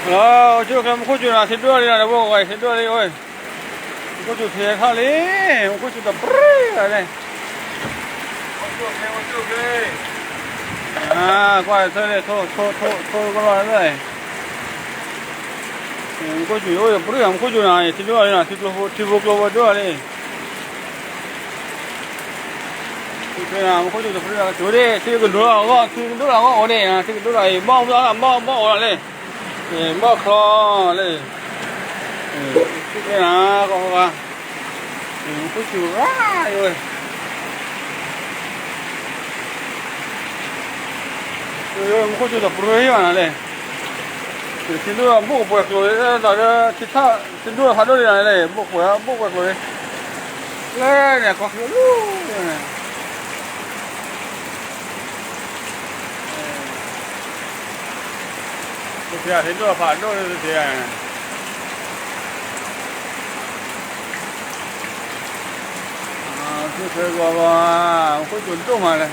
chứ không có chuyện là xin đưa đi là vô rồi xin đưa đi ơi có chuyện thiệt hả lý có chuyện tập rồi này qua đây này thôi con lo đấy có chuyện ơi bữa không có chuyện này xin đưa đi là xin vô đưa đi cái nào có chuyện tập là chỗ đi xin cái đứa nào có ở đây à xin cái đứa này bao đó là bao ở đây bao kho đây cái nào có chuyện ra rồi có chuyện tập rồi à này xin đưa bộ quẹt rồi đó thịt thà xin đưa phát đôi này bộ quẹt rồi đây này có cái này thì thấy đưa phát đôi thì cứ thấy qua có chuyện tốt mà này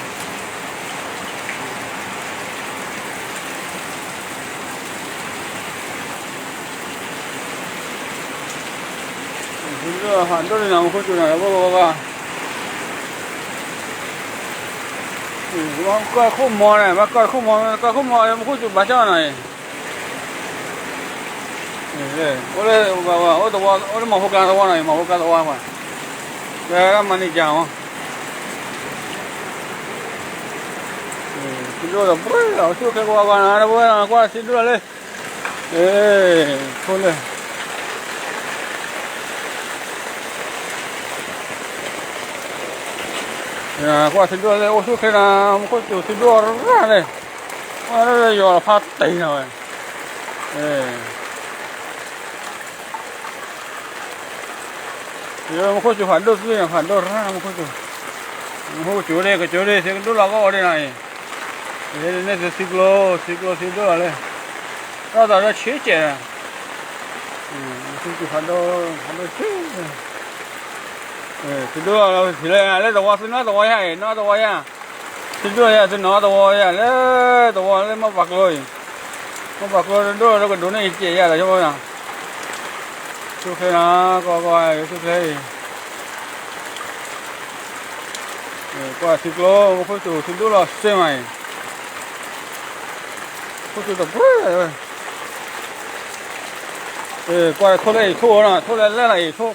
đưa phát đôi nào có chuyện này qua coi không mò này mà coi không mò em có chuyện bán cho này 네, 원래 어디 뭐 호가서 와나요, 뭐 호가서 와봐. 내가 많이 잡아. 진도가 뭐야? 어떻게 와가 나 뭐야? qua 진도래. thôi 야, qua 진도래. 어떻게 나 뭐 진도라 네. 와, 이거 파 떼나. giờ có chỗ phản đô xưa phản đô ra có chỗ đây cái chỗ đây thì đô là có ở đây này đây là xích lô đây đó là nó chế chè chỗ phản đô chế thì đô thì lấy đồ xin nó đồ hay xin đô ya xin nó đồ ya lấy mà bạc rồi đô nó còn đồ này chè ya là cho bao nào chú khê nó coi chú khê qua xích lô một khối chủ xích lô là xe mày khối chủ tập rồi qua thô này thô này thô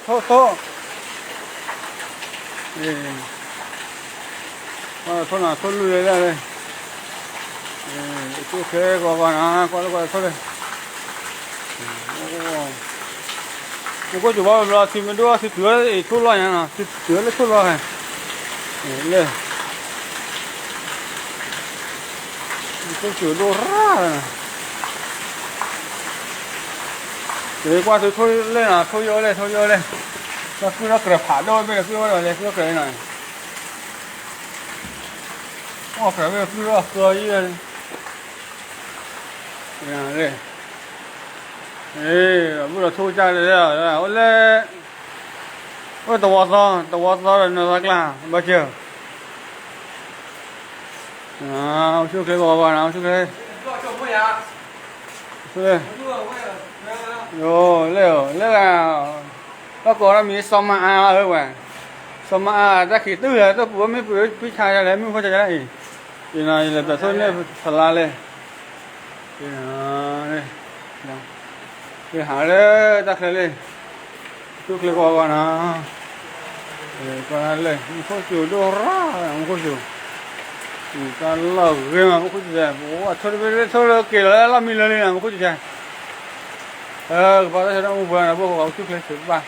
thô lùi ra đây chú khê qua thô đây có chủ bao là thì mình đưa thì chứa thu loài nha thì chứa lấy thu loài này cái chứa đồ ra để qua thì thôi lên là thôi vô lên nó cứ nó kẹp phá đôi bây giờ cứ rồi này cứ cái này phải bây giờ cứ nó cười như này đây bây giờ thu ra rồi đấy ole ôi tàu gió là nó rất là bao nhiêu chú cái bò nào chú cái rồi leo là nó có là mi sâm mà ơi mà sâm mà ra khí tư là tôi vừa mới biết khai ra đấy mới có cái này thì này là tại sao này thật là lên thì này cái hàng đấy đặt lên chút lên qua nó qua lên không có chịu đâu ra không có chịu ta lờ ghê mà không có chịu thôi kể là mình lên không có chịu vào đây nó vừa là vô vào chút lên thứ ba